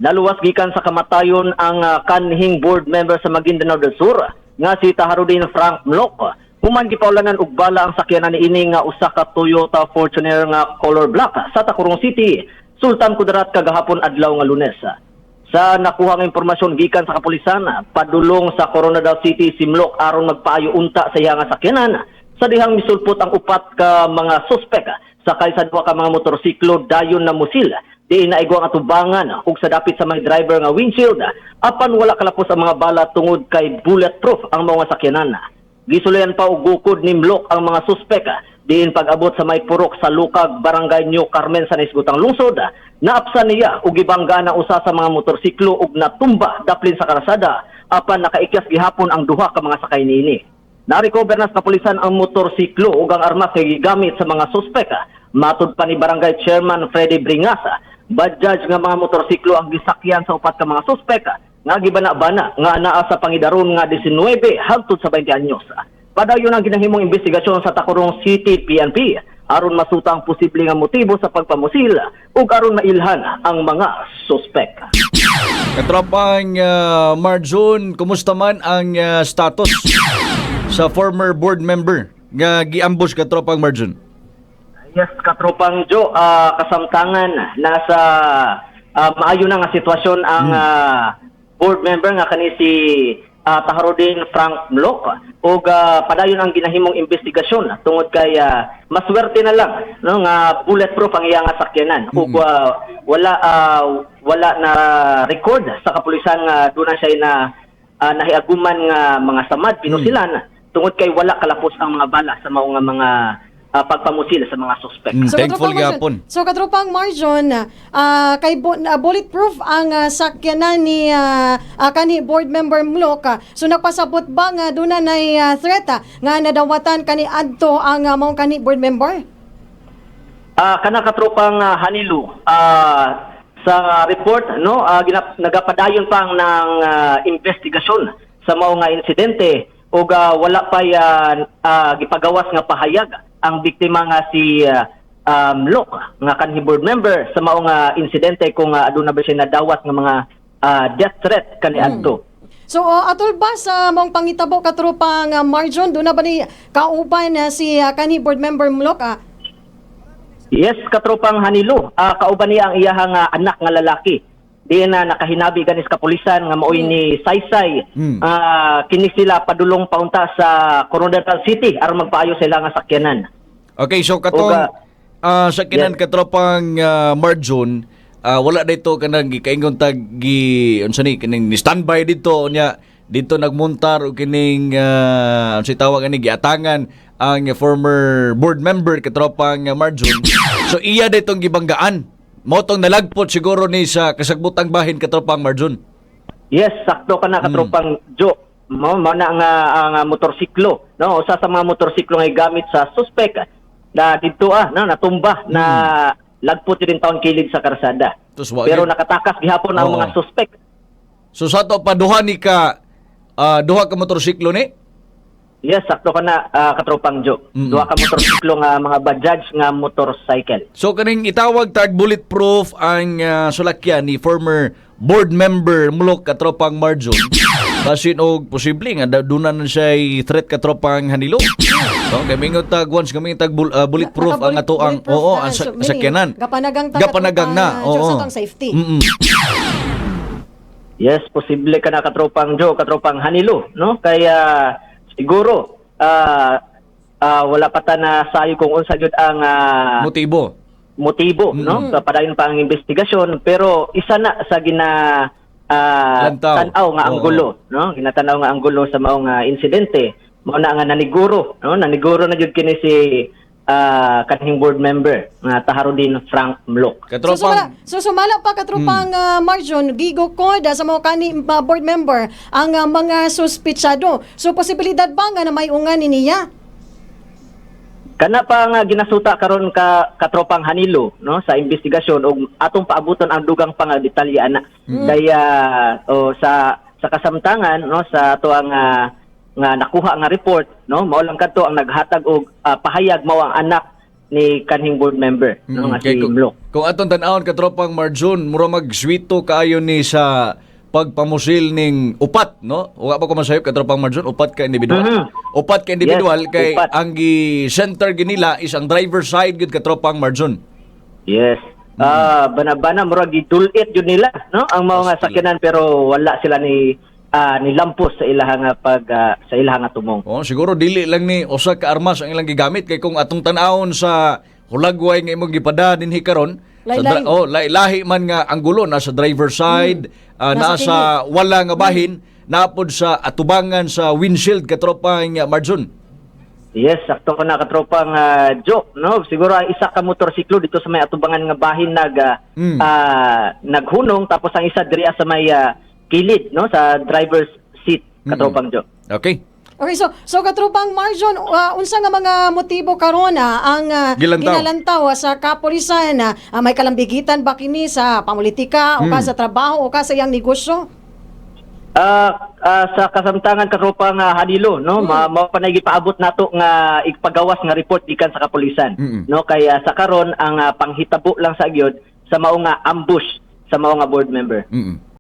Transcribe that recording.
Naluwas gikan sa kamatayon ang kanhing board member sa Maguindanao del Sur nga si Taharudin Frank Mlok. Human gipaulanan og bala ang sakyanan niini nga usa ka Toyota Fortuner nga color black sa Tacurong City, Sultan Kudarat kagahapon adlaw nga Lunes. Sa nakuha nga impormasyon gikan sa kapulisan, padulong sa Coronadal City si Mlok aron magpaayo unta sa iya nga sakyanan sa dihang misulpot ang upat ka mga suspek sakay sa duha ka mga motorsiklo dayon na musil. Di naigwa ang atubangan ug sa dapit sa may driver nga windshield apan wala kalapos ang mga bala tungod kay bulletproof ang mga sakyanan. Gisulayan pa og gukod ni Mlok ang mga suspek diin pag-abot sa may purok sa Lukag, Barangay New Carmen sa Naisgutang Lungsod. Naapsan niya ug gibangga na usa sa mga motorsiklo ug natumba daplin sa kalsada apan nakaikyas gihapon ang duha ka mga sakay niini. Na-recover na sa kapulisan ang motorsiklo ug ang armas kay gigamit sa mga suspek. Matud pa ni Barangay Chairman Freddy Bringasa, badjudge nga mga motorsiklo ang gisakyan sa upat ka mga suspek nga gibana-bana nga anaa sa pangidaron nga 19 hangtod sa 20 anyos. Padayon ang ginahimong investigasyon sa Tacurong City PNP aron masuta ang posible nga motibo sa pagpamusil ug aron mailhan ang mga suspek. Katropang Marjon, kumusta man ang status sa former board member nga giambush katropang Marjon? Yes, katropang Joe, kasamtangan nasa maayo na nga sitwasyon ang board member nga kani si Taharudin Frank Mlok ug padayon ang ginahimong investigasyon tungod kay maswerte na lang no nga bulletproof ang iya nga sakyanan ug wala na record sa kapulisan nga doon siya na nahiaguman nga mga samad pinusilan tungod kay wala kalapos ang mga bala sa mao nga mga pagpamusil sa mga suspect. Thankful gapon. So katropang Marjon, kay bulletproof ang sakyanan ni kani board member Mlok. So nagpasabot ba nga doon na threat nga nadawatan kani adto ang mao kani board member? Kana katropang Hanilu, sa report no nagapadayon pang ng investigasyon sa mao nga insidente ug wala pa gipagawas nga pahayag ang biktima nga si Mlok nga kanhi board member sa mao nga insidente kung aduna ba siya nadawat nga mga death threat kani adto. So atol ba sa mong pangitabo katropang Marjon doon na ba ni kauban si kanhi board member Mlok? Yes, katropang Hanilo, kauban niya ang iyahang anak nga lalaki. Di na nakahinabi ganis kapulisan nga maoy ni Saysay. Kini sila padulong paunta sa Coronadal City aron magpaayo sila nga sakyanan. Okay, so katong sakyanan katropang Marjon, wala dito kanang gikaingon tag unsa ni kining ni standby dito nya dito nagmuntar og kining unsa tawag ani giatangan ang former board member katropang Marjon. So iya ditong gibanggaan. Motong nalagpot siguro ni sa kasagbutang bahin katropang Marjon. Yes, sakto ka na katropang Joe. Mao na ang motorsiklo, no? Usa sa mga motorsiklo nga gamit sa suspect na dito natumba na lagpot din taon kilid sa karsada. Pero nakatakas gihapon ang mga suspect. So sa to paduha ni ka duha ka motorsiklo ni? Yes, sakto ka na katropang Joe. Duha ka motorsiklo nga mga bajaj nga motorcycle. So kaning itawag tag bulletproof ang sulakyan ni former board member Mlok katropang Marjon. Basin og posible nga dunan siya threat katropang Hanilo. So kay mingon tag once kami tag bulletproof ang ato ang ang sakyanan. Gapanagang na. Oo. Sa safety. Yes, posible ka na katropang Joe, katropang Hanilo, no? Kaya siguro wala pa ta na sayo kung unsa jud ang motibo no sa padayon pa ang investigasyon pero isa na sa tan-aw nga anggulo no ginatanaw nga anggulo sa mao nga insidente mao na nga naniguro na jud kini si kanhing board member nga Taharudin Frank Mlok. So sumala pa katropang Marjon gigo ko sa mga kani board member ang mga suspitsado. So posibilidad ba nga na may ungan niya? Kana pa nga ginasuta karon ka katropang Hanilo no sa investigasyon ug atong paabuton ang dugang pang detalye ana. Kaya sa kasamtangan no sa ato ang nga nakuha nga report no mao lang kadto ang naghatag og pahayag mao ang anak ni kanhing board member no nga si Mlok. Kung atong tan-awon katropang Marjun, mura magswito kaayo ni sa pagpamusil ning upat, no? Wa pa ko masayop katropang Marjun, upat ka individual. Upat ka individual Yes, kay upat. ang gi-center ginila is ang driver side gid katropang Marjun. Yes. Bana-bana murag gidulit yun nila no ang mga sakyanan pero wala sila ni nilampos sa ilahang sa ilahang tumong. Oh, siguro dili lang ni usa ka armas ang ilang gigamit kay kung atong tan-awon sa hulagway nga imong gipada dinhi karon Lahi-lahi. lahi man nga ang gulo nasa driver side, nasa wala nga bahin, napod sa atubangan sa windshield katropang Marjun. Yes, sakto ka na katropang Joe, no? Siguro ang isa ka motorsiklo dito sa may atubangan nga bahin naghunong tapos ang isa diri sa may kilid, no, sa driver's seat katropang Joe. Okay. Okay, so katropang Marjon, unsa nga mga motibo karon ang Gilantaw. ginalantaw sa kapulisan may kalambigitan ba kini sa pamulitika o ka sa trabaho o ka sa iyang negosyo? Sa kasamtangan katropang Hanilo, no, mao pa paabot nato nga igpagawas nga report gikan sa kapulisan, no, kaya sa karon ang panghitabo lang sa gyud sa mao nga ambush sa mao nga board member.